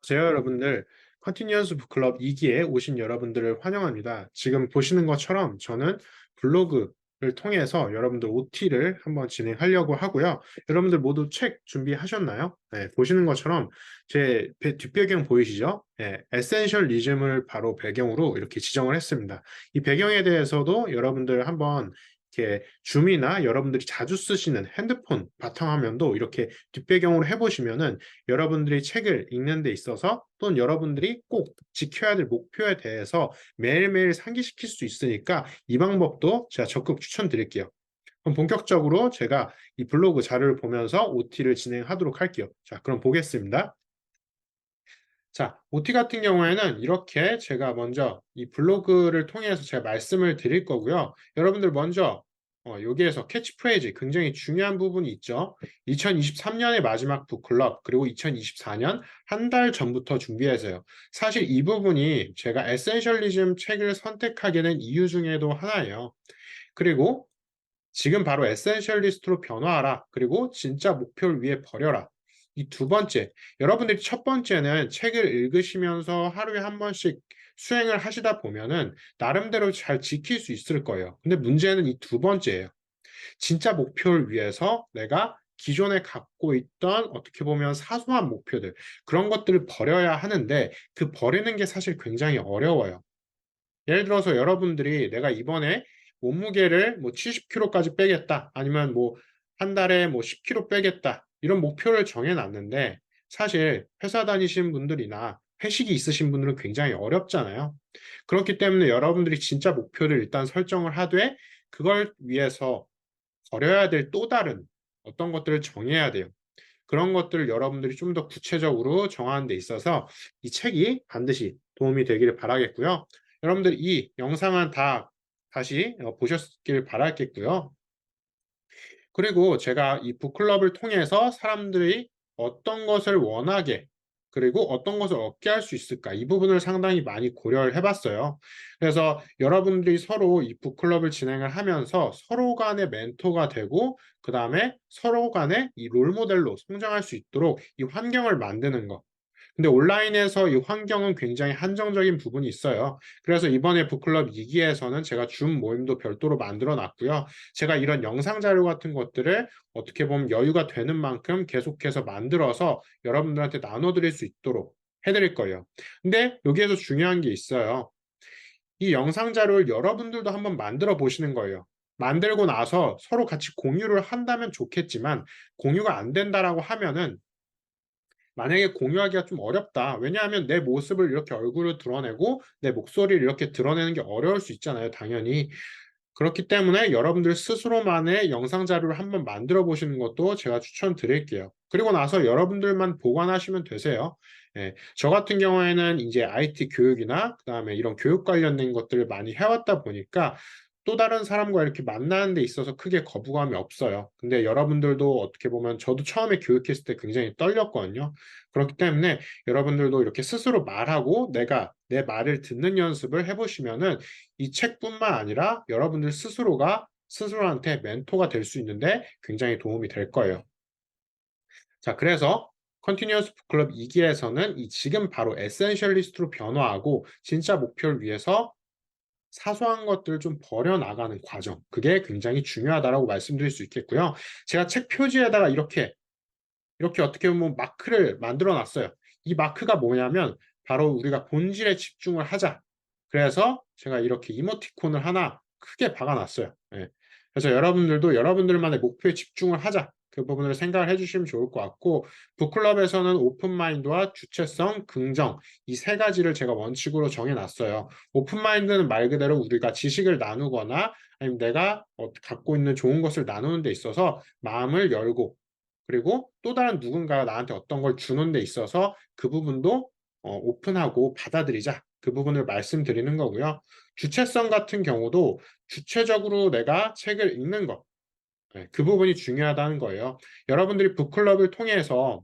안녕하세요, 여러분들. 컨티뉴어스 북클럽 2기에 오신 여러분들을 환영합니다. 지금 보시는 것처럼 저는 블로그를 통해서 여러분들 OT를 한번 진행하려고 하고요. 여러분들 모두 책 준비하셨나요? 네, 보시는 것처럼 제 뒷배경 보이시죠? 네, 에센셜리즘을 바로 배경으로 이렇게 지정을 했습니다. 이 배경에 대해서도 여러분들 한번 이렇게 줌이나 여러분들이 자주 쓰시는 핸드폰 바탕화면도 이렇게 뒷배경으로 해보시면은 여러분들이 책을 읽는 데 있어서 또는 여러분들이 꼭 지켜야 될 목표에 대해서 매일매일 상기시킬 수 있으니까 이 방법도 제가 적극 추천드릴게요. 그럼 본격적으로 제가 이 블로그 자료를 보면서 OT를 진행하도록 할게요. 자, 그럼 보겠습니다. 자, OT 같은 경우에는 이렇게 제가 먼저 이 블로그를 통해서 제가 말씀을 드릴 거고요. 여러분들 먼저 여기에서 캐치프레이즈 굉장히 중요한 부분이 있죠. 2023년의 마지막 북클럽 그리고 2024년 한 달 전부터 준비해서요. 사실 이 부분이 제가 에센셜리즘 책을 선택하게 된 이유 중에도 하나예요. 그리고 지금 바로 에센셜리스트로 변화하라. 그리고 진짜 목표를 위해 버려라. 이 두 번째, 여러분들이 첫 번째는 책을 읽으시면서 하루에 한 번씩 수행을 하시다 보면은 나름대로 잘 지킬 수 있을 거예요. 근데 문제는 이 두 번째예요. 진짜 목표를 위해서 내가 기존에 갖고 있던 어떻게 보면 사소한 목표들, 그런 것들을 버려야 하는데 그 버리는 게 사실 굉장히 어려워요. 예를 들어서 여러분들이 내가 이번에 몸무게를 뭐 70kg까지 빼겠다. 아니면 뭐 한 달에 뭐 10kg 빼겠다. 이런 목표를 정해 놨는데 사실 회사 다니시는 분들이나 회식이 있으신 분들은 굉장히 어렵잖아요. 그렇기 때문에 여러분들이 진짜 목표를 일단 설정을 하되 그걸 위해서 버려야 될 또 다른 어떤 것들을 정해야 돼요. 그런 것들을 여러분들이 좀 더 구체적으로 정하는 데 있어서 이 책이 반드시 도움이 되기를 바라겠고요. 여러분들 이 영상은 다 다시 보셨길 바라겠고요. 그리고 제가 이 북클럽을 통해서 사람들이 어떤 것을 원하게 그리고 어떤 것을 얻게 할 수 있을까 이 부분을 상당히 많이 고려를 해봤어요. 그래서 여러분들이 서로 이 북클럽을 진행을 하면서 서로 간의 멘토가 되고 그 다음에 서로 간의 이 롤모델로 성장할 수 있도록 이 환경을 만드는 것. 근데 온라인에서 이 환경은 굉장히 한정적인 부분이 있어요. 그래서 이번에 북클럽 2기에서는 제가 줌 모임도 별도로 만들어 놨고요. 제가 이런 영상 자료 같은 것들을 어떻게 보면 여유가 되는 만큼 계속해서 만들어서 여러분들한테 나눠드릴 수 있도록 해드릴 거예요. 근데 여기에서 중요한 게 있어요. 이 영상 자료를 여러분들도 한번 만들어 보시는 거예요. 만들고 나서 서로 같이 공유를 한다면 좋겠지만 공유가 안 된다라고 하면은 만약에 공유하기가 좀 어렵다. 왜냐하면 내 모습을 이렇게 얼굴을 드러내고 내 목소리를 이렇게 드러내는 게 어려울 수 있잖아요, 당연히. 그렇기 때문에 여러분들 스스로만의 영상 자료를 한번 만들어 보시는 것도 제가 추천드릴게요. 그리고 나서 여러분들만 보관하시면 되세요. 예, 저 같은 경우에는 이제 IT 교육이나 그다음에 이런 교육 관련된 것들을 많이 해왔다 보니까 또 다른 사람과 이렇게 만나는 데 있어서 크게 거부감이 없어요. 근데 여러분들도 어떻게 보면 저도 처음에 교육했을 때 굉장히 떨렸거든요. 그렇기 때문에 여러분들도 이렇게 스스로 말하고 내가 내 말을 듣는 연습을 해보시면은 이 책뿐만 아니라 여러분들 스스로가 스스로한테 멘토가 될 수 있는데 굉장히 도움이 될 거예요. 자, 그래서 컨티뉴어스 북클럽 2기에서는 이 지금 바로 에센셜리스트로 변화하고 진짜 목표를 위해서 사소한 것들을 좀 버려나가는 과정. 그게 굉장히 중요하다라고 말씀드릴 수 있겠고요. 제가 책 표지에다가 이렇게 어떻게 보면 마크를 만들어 놨어요. 이 마크가 뭐냐면 바로 우리가 본질에 집중을 하자. 그래서 제가 이렇게 이모티콘을 하나 크게 박아 놨어요. 예. 그래서 여러분들도 여러분들만의 목표에 집중을 하자. 그 부분을 생각을 해 주시면 좋을 것 같고 북클럽에서는 오픈 마인드와 주체성, 긍정 이 세 가지를 제가 원칙으로 정해 놨어요. 오픈 마인드는 말 그대로 우리가 지식을 나누거나 아니면 내가 갖고 있는 좋은 것을 나누는 데 있어서 마음을 열고 그리고 또 다른 누군가가 나한테 어떤 걸 주는 데 있어서 그 부분도 오픈하고 받아들이자. 그 부분을 말씀드리는 거고요. 주체성 같은 경우도 주체적으로 내가 책을 읽는 것. 네, 그 부분이 중요하다는 거예요. 여러분들이 북클럽을 통해서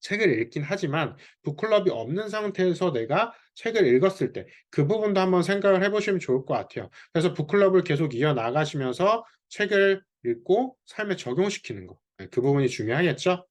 책을 읽긴 하지만 북클럽이 없는 상태에서 내가 책을 읽었을 때 그 부분도 한번 생각을 해보시면 좋을 것 같아요. 그래서 북클럽을 계속 이어나가시면서 책을 읽고 삶에 적용시키는 거. 네, 그 부분이 중요하겠죠?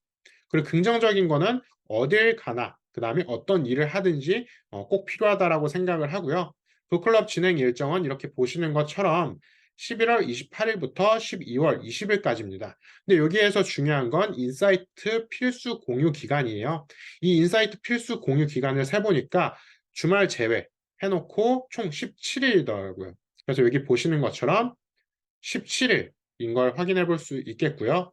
그리고 긍정적인 거는 어딜 가나 그다음에 어떤 일을 하든지 꼭 필요하다라고 생각을 하고요. 북클럽 진행 일정은 이렇게 보시는 것처럼 11월 28일부터 12월 20일까지입니다. 근데 여기에서 중요한 건 인사이트 필수 공유 기간이에요. 이 인사이트 필수 공유 기간을 세보니까 주말 제외 해놓고 총 17일이더라고요. 그래서 여기 보시는 것처럼 17일인 걸 확인해 볼 수 있겠고요.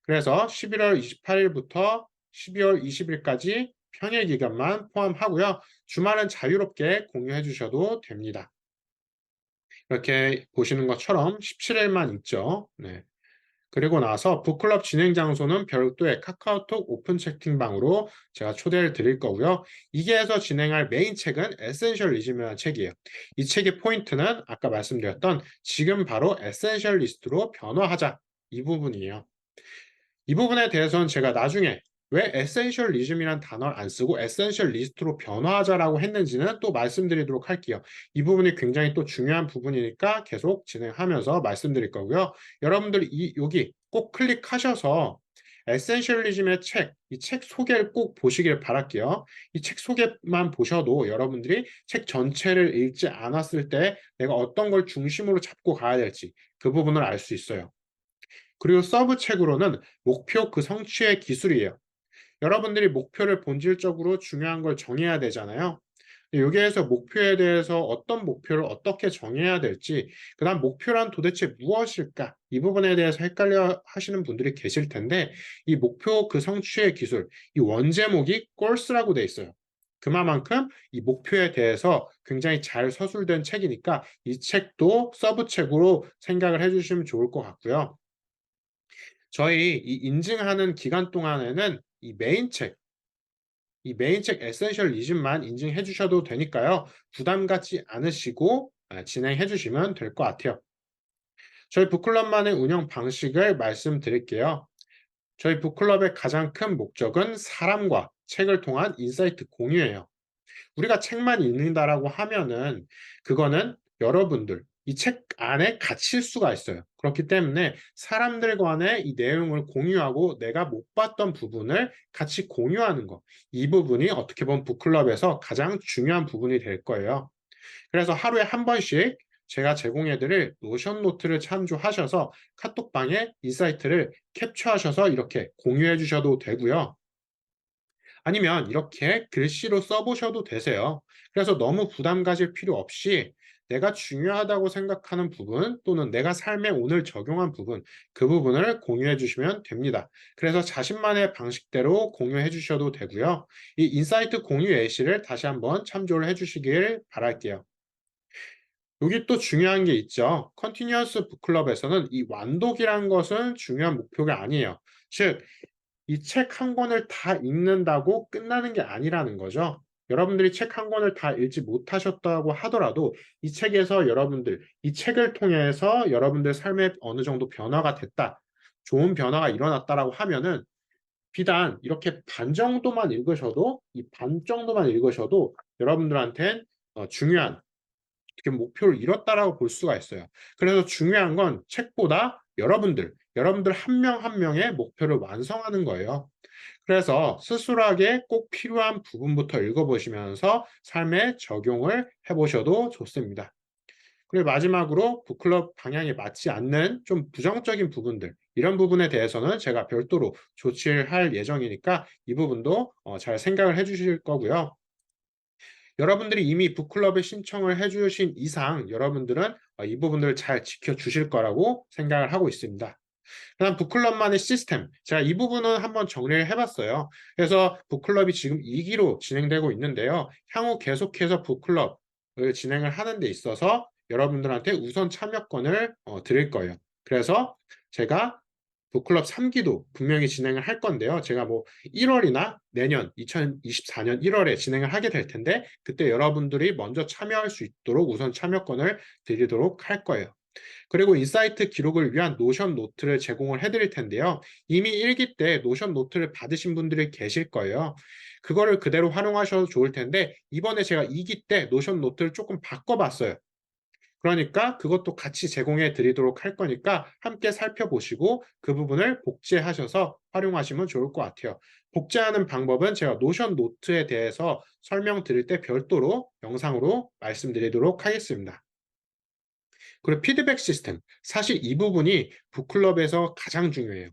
그래서 11월 28일부터 12월 20일까지 평일 기간만 포함하고요. 주말은 자유롭게 공유해 주셔도 됩니다. 이렇게 보시는 것처럼 17일만 있죠. 네. 그리고 나서 북클럽 진행 장소는 별도의 카카오톡 오픈 채팅방으로 제가 초대를 드릴 거고요. 이게에서 진행할 메인 책은 에센셜리즘이라는 책이에요. 이 책의 포인트는 아까 말씀드렸던 지금 바로 에센셜리스트로 변화하자 이 부분이에요. 이 부분에 대해서는 제가 나중에 왜 에센셜리즘이란 단어를 안 쓰고 에센셜리스트로 변화하자라고 했는지는 또 말씀드리도록 할게요. 이 부분이 굉장히 또 중요한 부분이니까 계속 진행하면서 말씀드릴 거고요. 여러분들이 여기 꼭 클릭하셔서 에센셜리즘의 책, 이 책 소개를 꼭 보시길 바랄게요. 이 책 소개만 보셔도 여러분들이 책 전체를 읽지 않았을 때 내가 어떤 걸 중심으로 잡고 가야 될지 그 부분을 알 수 있어요. 그리고 서브 책으로는 목표 그 성취의 기술이에요. 여러분들이 목표를 본질적으로 중요한 걸 정해야 되잖아요. 여기에서 목표에 대해서 어떤 목표를 어떻게 정해야 될지, 그다음 목표란 도대체 무엇일까? 이 부분에 대해서 헷갈려 하시는 분들이 계실 텐데, 이 목표 그 성취의 기술, 이 원제목이 꼴스라고 돼 있어요. 그만큼 이 목표에 대해서 굉장히 잘 서술된 책이니까 이 책도 서브책으로 생각을 해주시면 좋을 것 같고요. 저희 이 인증하는 기간 동안에는 이 메인 책 에센셜리즘만 인증해 주셔도 되니까요. 부담 갖지 않으시고 진행해 주시면 될 것 같아요. 저희 북클럽만의 운영 방식을 말씀드릴게요. 저희 북클럽의 가장 큰 목적은 사람과 책을 통한 인사이트 공유예요. 우리가 책만 읽는다라고 하면은 그거는 여러분들 이 책 안에 갇힐 수가 있어요. 그렇기 때문에 사람들 간에 이 내용을 공유하고 내가 못 봤던 부분을 같이 공유하는 거. 이 부분이 어떻게 보면 북클럽에서 가장 중요한 부분이 될 거예요. 그래서 하루에 한 번씩 제가 제공해 드릴 노션 노트를 참조하셔서 카톡방에 인사이트를 캡처하셔서 이렇게 공유해 주셔도 되고요. 아니면 이렇게 글씨로 써보셔도 되세요. 그래서 너무 부담 가질 필요 없이 내가 중요하다고 생각하는 부분 또는 내가 삶에 오늘 적용한 부분, 그 부분을 공유해 주시면 됩니다. 그래서 자신만의 방식대로 공유해 주셔도 되고요. 이 인사이트 공유 예시를 다시 한번 참조를 해 주시길 바랄게요. 여기 또 중요한 게 있죠. 컨티뉴어스 북클럽에서는 이 완독이란 것은 중요한 목표가 아니에요. 즉, 이 책 한 권을 다 읽는다고 끝나는 게 아니라는 거죠. 여러분들이 책 한 권을 다 읽지 못하셨다고 하더라도 이 책에서 여러분들, 이 책을 통해서 여러분들 삶에 어느 정도 변화가 됐다, 좋은 변화가 일어났다라고 하면은 비단 이렇게 반 정도만 읽으셔도 이 반 정도만 읽으셔도 여러분들한텐 중요한 어떻게 목표를 이뤘다라고 볼 수가 있어요. 그래서 중요한 건 책보다 여러분들 한 명 한 명의 목표를 완성하는 거예요. 그래서 스스로에게 꼭 필요한 부분부터 읽어보시면서 삶에 적용을 해보셔도 좋습니다. 그리고 마지막으로 북클럽 방향에 맞지 않는 좀 부정적인 부분들, 이런 부분에 대해서는 제가 별도로 조치를 할 예정이니까 이 부분도 잘 생각을 해주실 거고요. 여러분들이 이미 북클럽에 신청을 해주신 이상 여러분들은 이 부분들을 잘 지켜주실 거라고 생각을 하고 있습니다. 그다음 북클럽만의 시스템. 제가 이 부분은 한번 정리를 해봤어요. 그래서 북클럽이 지금 2기로 진행되고 있는데요. 향후 계속해서 북클럽을 진행을 하는 데 있어서 여러분들한테 우선 참여권을 드릴 거예요. 그래서 제가 북클럽 3기도 분명히 진행을 할 건데요. 제가 뭐 1월이나 내년 2024년 1월에 진행을 하게 될 텐데 그때 여러분들이 먼저 참여할 수 있도록 우선 참여권을 드리도록 할 거예요. 그리고 인사이트 기록을 위한 노션 노트를 제공을 해드릴 텐데요. 이미 1기 때 노션 노트를 받으신 분들이 계실 거예요. 그거를 그대로 활용하셔도 좋을 텐데 이번에 제가 2기 때 노션 노트를 조금 바꿔봤어요. 그러니까 그것도 같이 제공해 드리도록 할 거니까 함께 살펴보시고 그 부분을 복제하셔서 활용하시면 좋을 것 같아요. 복제하는 방법은 제가 노션 노트에 대해서 설명드릴 때 별도로 영상으로 말씀드리도록 하겠습니다. 그리고 피드백 시스템. 사실 이 부분이 북클럽에서 가장 중요해요.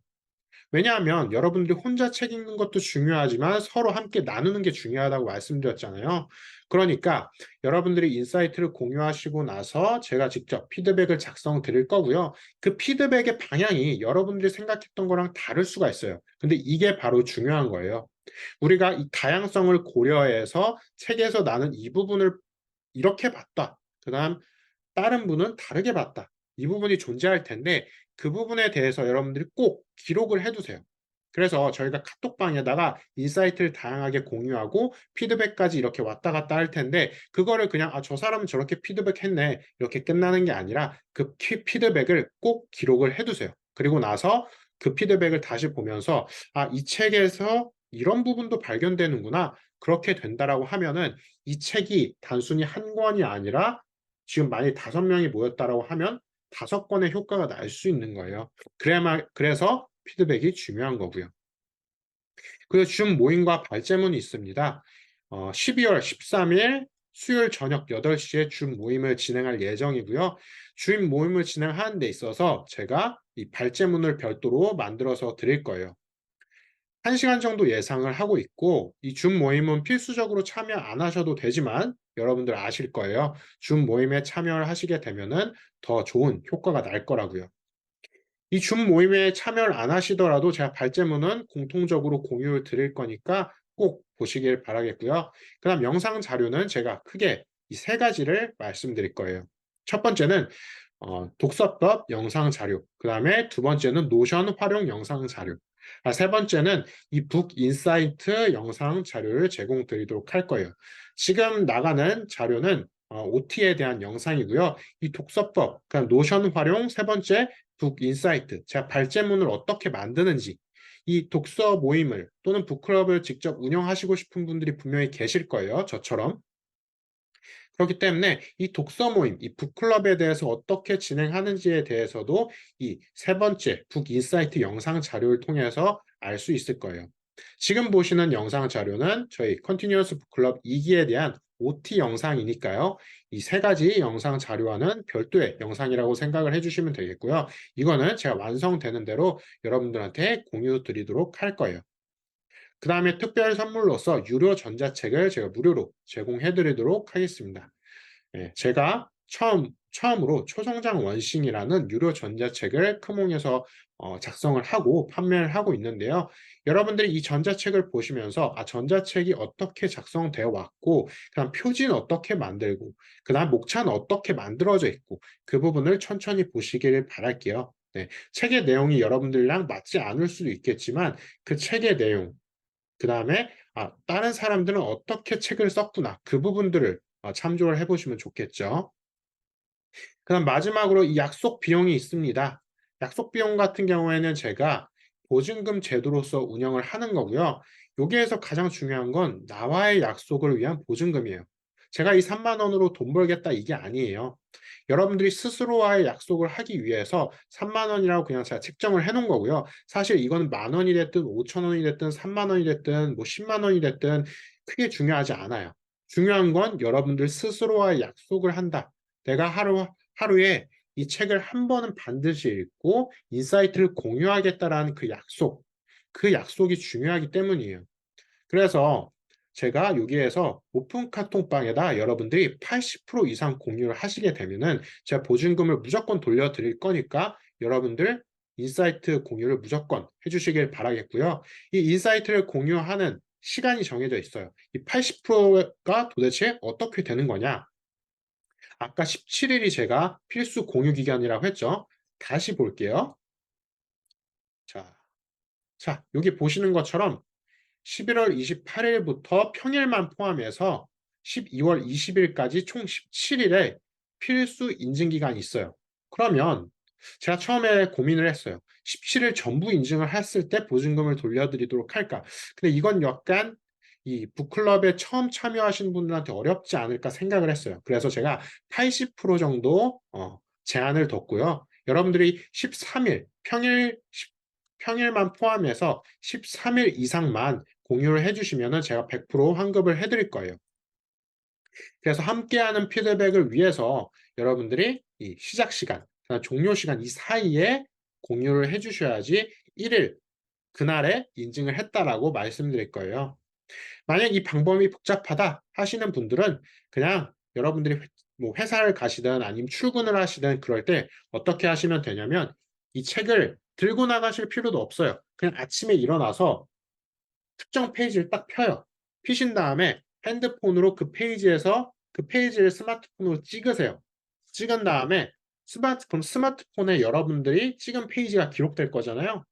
왜냐하면 여러분들이 혼자 책 읽는 것도 중요하지만 서로 함께 나누는 게 중요하다고 말씀드렸잖아요. 그러니까 여러분들이 인사이트를 공유하시고 나서 제가 직접 피드백을 작성 드릴 거고요. 그 피드백의 방향이 여러분들이 생각했던 거랑 다를 수가 있어요. 근데 이게 바로 중요한 거예요. 우리가 이 다양성을 고려해서 책에서 나는 이 부분을 이렇게 봤다. 그다음 다른 분은 다르게 봤다. 이 부분이 존재할 텐데 그 부분에 대해서 여러분들이 꼭 기록을 해 두세요. 그래서 저희가 카톡방에다가 인사이트를 다양하게 공유하고 피드백까지 이렇게 왔다 갔다 할 텐데 그거를 그냥 '아 저 사람은 저렇게 피드백했네.' 이렇게 끝나는 게 아니라 그 피드백을 꼭 기록을 해 두세요. 그리고 나서 그 피드백을 다시 보면서 '아 이 책에서 이런 부분도 발견되는구나.' 그렇게 된다라고 하면은 이 책이 단순히 한 권이 아니라 지금 만약에 5명이 모였다라고 하면 5건의 효과가 날 수 있는 거예요. 그래서 피드백이 중요한 거고요. 그리고 줌 모임과 발제문이 있습니다. 12월 13일 수요일 저녁 8시에 줌 모임을 진행할 예정이고요. 줌 모임을 진행하는 데 있어서 제가 이 발제문을 별도로 만들어서 드릴 거예요. 1시간 정도 예상을 하고 있고 이 줌 모임은 필수적으로 참여 안 하셔도 되지만 여러분들 아실 거예요. 줌 모임에 참여를 하시게 되면은 더 좋은 효과가 날 거라고요. 이 줌 모임에 참여를 안 하시더라도 제가 발제문은 공통적으로 공유를 드릴 거니까 꼭 보시길 바라겠고요. 그다음 영상 자료는 제가 크게 이 세 가지를 말씀드릴 거예요. 첫 번째는 독서법 영상 자료, 그다음에 두 번째는 노션 활용 영상 자료, 세 번째는 이 북 인사이트 영상 자료를 제공드리도록 할 거예요. 지금 나가는 자료는 OT에 대한 영상이고요. 이 독서법, 그러니까 노션 활용, 세 번째 북 인사이트, 제가 발제문을 어떻게 만드는지, 이 독서 모임을 또는 북클럽을 직접 운영하시고 싶은 분들이 분명히 계실 거예요. 저처럼. 그렇기 때문에 이 독서 모임, 이 북클럽에 대해서 어떻게 진행하는지에 대해서도 이 세 번째 북인사이트 영상 자료를 통해서 알 수 있을 거예요. 지금 보시는 영상 자료는 저희 컨티뉴어스 북클럽 2기에 대한 OT 영상이니까요. 이 세 가지 영상 자료와는 별도의 영상이라고 생각을 해주시면 되겠고요. 이거는 제가 완성되는 대로 여러분들한테 공유 드리도록 할 거예요. 그 다음에 특별 선물로서 유료 전자책을 제가 무료로 제공해 드리도록 하겠습니다. 예, 제가 처음으로 초성장 원싱이라는 유료 전자책을 크몽에서 작성을 하고 판매를 하고 있는데요. 여러분들이 이 전자책을 보시면서 전자책이 어떻게 작성되어 왔고 그다음 표지는 어떻게 만들고 그다음 목차는 어떻게 만들어져 있고 그 부분을 천천히 보시기를 바랄게요. 네, 책의 내용이 여러분들이랑 맞지 않을 수도 있겠지만 그 책의 내용 그다음에 다른 사람들은 어떻게 책을 썼구나. 그 부분들을 참조를 해 보시면 좋겠죠. 그다음 마지막으로 이 약속 비용이 있습니다. 약속 비용 같은 경우에는 제가 보증금 제도로서 운영을 하는 거고요. 여기에서 가장 중요한 건 나와의 약속을 위한 보증금이에요. 제가 이 3만 원으로 돈 벌겠다 이게 아니에요. 여러분들이 스스로와의 약속을 하기 위해서 3만 원이라고 그냥 제가 책정을 해 놓은 거고요. 사실 이거는 만 원이 됐든 5천 원이 됐든 3만 원이 됐든 뭐 10만 원이 됐든 크게 중요하지 않아요. 중요한 건 여러분들 스스로와의 약속을 한다. 내가 하루에 이 책을 한 번은 반드시 읽고 인사이트를 공유하겠다라는 그 약속, 그 약속이 중요하기 때문이에요. 그래서 제가 여기에서 오픈 카톡방에다 여러분들이 80% 이상 공유를 하시게 되면은 제가 보증금을 무조건 돌려드릴 거니까 여러분들 인사이트 공유를 무조건 해주시길 바라겠고요. 이 인사이트를 공유하는 시간이 정해져 있어요. 이 80%가 도대체 어떻게 되는 거냐? 아까 17일이 제가 필수 공유 기간이라고 했죠. 다시 볼게요. 자, 여기 보시는 것처럼 11월 28일부터 평일만 포함해서 12월 20일까지 총 17일의 필수 인증 기간이 있어요. 그러면 제가 처음에 고민을 했어요. 17일 전부 인증을 했을 때 보증금을 돌려드리도록 할까? 근데 이건 약간 이 북클럽에 처음 참여하신 분들한테 어렵지 않을까 생각을 했어요. 그래서 제가 80% 정도 제한을 뒀고요. 여러분들이 13일 평일만 포함해서 13일 이상만 공유를 해주시면은 제가 100% 환급을 해드릴 거예요. 그래서 함께하는 피드백을 위해서 여러분들이 이 시작 시간, 종료 시간 이 사이에 공유를 해주셔야지 1일 그날에 인증을 했다라고 말씀드릴 거예요. 만약 이 방법이 복잡하다 하시는 분들은 그냥 여러분들이 뭐 회사를 가시든 아니면 출근을 하시든 그럴 때 어떻게 하시면 되냐면 이 책을 들고 나가실 필요도 없어요. 그냥 아침에 일어나서 특정 페이지를 딱 펴요. 피신 다음에 핸드폰으로 그 페이지에서 그 페이지를 스마트폰으로 찍으세요. 찍은 다음에 그럼 스마트폰에 여러분들이 찍은 페이지가 기록될 거잖아요.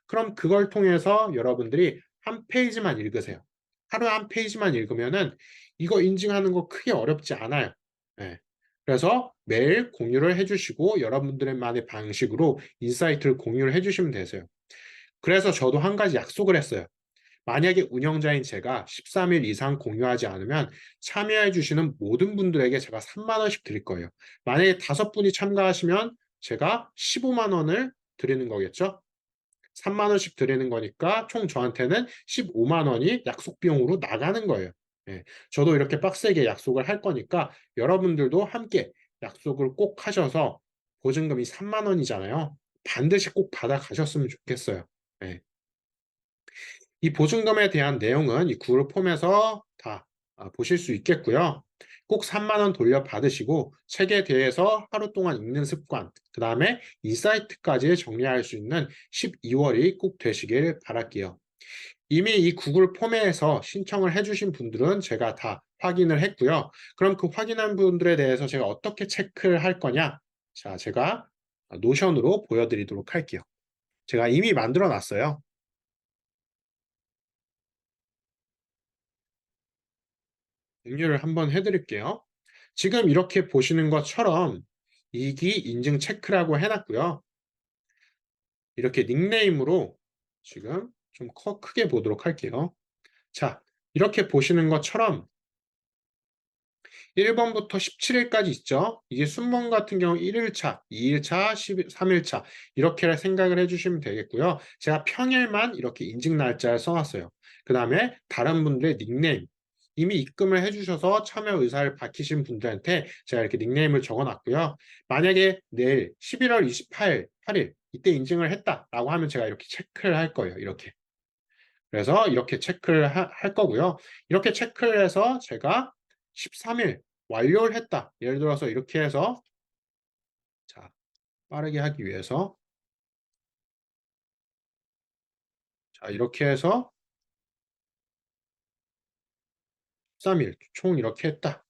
그럼 그걸 통해서 여러분들이 한 페이지만 읽으세요. 하루에 한 페이지만 읽으면은 이거 인증하는 거 크게 어렵지 않아요. 예. 그래서 매일 공유를 해주시고 여러분들만의 방식으로 인사이트를 공유를 해주시면 되세요. 그래서 저도 한 가지 약속을 했어요. 만약에 운영자인 제가 13일 이상 공유하지 않으면 참여해 주시는 모든 분들에게 제가 3만 원씩 드릴 거예요. 만약에 5분이 참가하시면 제가 15만 원을 드리는 거겠죠? 3만 원씩 드리는 거니까 총 저한테는 15만 원이 약속 비용으로 나가는 거예요. 예. 저도 이렇게 빡세게 약속을 할 거니까 여러분들도 함께 약속을 꼭 하셔서 보증금이 3만 원이잖아요. 반드시 꼭 받아 가셨으면 좋겠어요. 예. 이 보증금에 대한 내용은 이 구글 폼에서 다 보실 수 있겠고요. 꼭 3만 원 돌려받으시고 책에 대해서 하루 동안 읽는 습관, 그 다음에 이 사이트까지 정리할 수 있는 12월이 꼭 되시길 바랄게요. 이미 이 구글 폼에서 신청을 해주신 분들은 제가 다 확인을 했고요. 그럼 그 확인한 분들에 대해서 제가 어떻게 체크를 할 거냐? 자, 제가 노션으로 보여드리도록 할게요. 제가 이미 만들어 놨어요. 공유를 한번 해드릴게요. 지금 이렇게 보시는 것처럼 이기 인증 체크라고 해놨고요. 이렇게 닉네임으로 지금 좀 크게 보도록 할게요. 자, 이렇게 보시는 것처럼 1번부터 17일까지 있죠. 이게 순번 같은 경우 1일차, 2일차, 3일차 이렇게 생각을 해주시면 되겠고요. 제가 평일만 이렇게 인증 날짜를 써놨어요. 그 다음에 다른 분들의 닉네임 이미 입금을 해주셔서 참여 의사를 밝히신 분들한테 제가 이렇게 닉네임을 적어놨고요. 만약에 내일 11월 28일, 8일 이때 인증을 했다라고 하면 제가 이렇게 체크를 할 거예요. 이렇게. 그래서 이렇게 체크를 할 거고요. 이렇게 체크를 해서 제가 13일 완료를 했다. 예를 들어서 이렇게 해서 자, 빠르게 하기 위해서 자, 이렇게 해서 13일 총 이렇게 했다.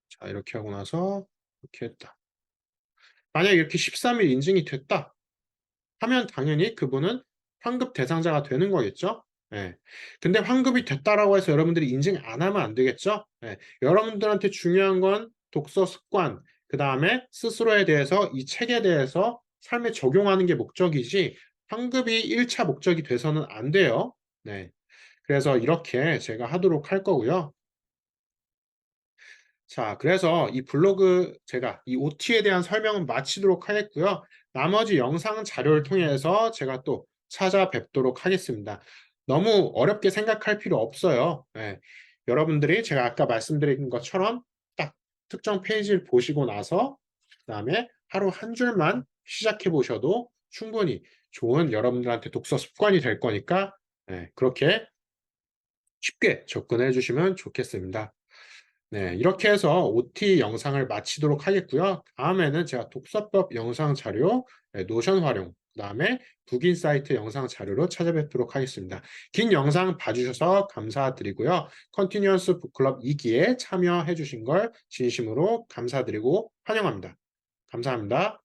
자, 이렇게 하고 나서 이렇게 했다. 만약에 이렇게 13일 인증이 됐다 하면 당연히 그분은 환급 대상자가 되는 거겠죠. 예. 근데 환급이 됐다라고 해서 여러분들이 인증 안 하면 안 되겠죠. 예. 여러분들한테 중요한 건 독서 습관, 그 다음에 스스로에 대해서 이 책에 대해서 삶에 적용하는 게 목적이지 환급이 1차 목적이 돼서는 안 돼요. 네. 그래서 이렇게 제가 하도록 할 거고요. 자, 그래서 이 블로그 제가 이 OT에 대한 설명은 마치도록 하겠고요. 나머지 영상 자료를 통해서 제가 또 찾아뵙도록 하겠습니다. 너무 어렵게 생각할 필요 없어요. 예. 여러분들이 제가 아까 말씀드린 것처럼 딱 특정 페이지를 보시고 나서 그다음에 하루 한 줄만 시작해 보셔도 충분히 좋은 여러분들한테 독서 습관이 될 거니까 그렇게 쉽게 접근해 주시면 좋겠습니다. 네, 이렇게 해서 OT 영상을 마치도록 하겠고요. 다음에는 제가 독서법 영상 자료, 노션 활용, 그 다음에 북인 사이트 영상 자료로 찾아뵙도록 하겠습니다. 긴 영상 봐주셔서 감사드리고요. 컨티뉴어스 북클럽 2기에 참여해 주신 걸 진심으로 감사드리고 환영합니다. 감사합니다.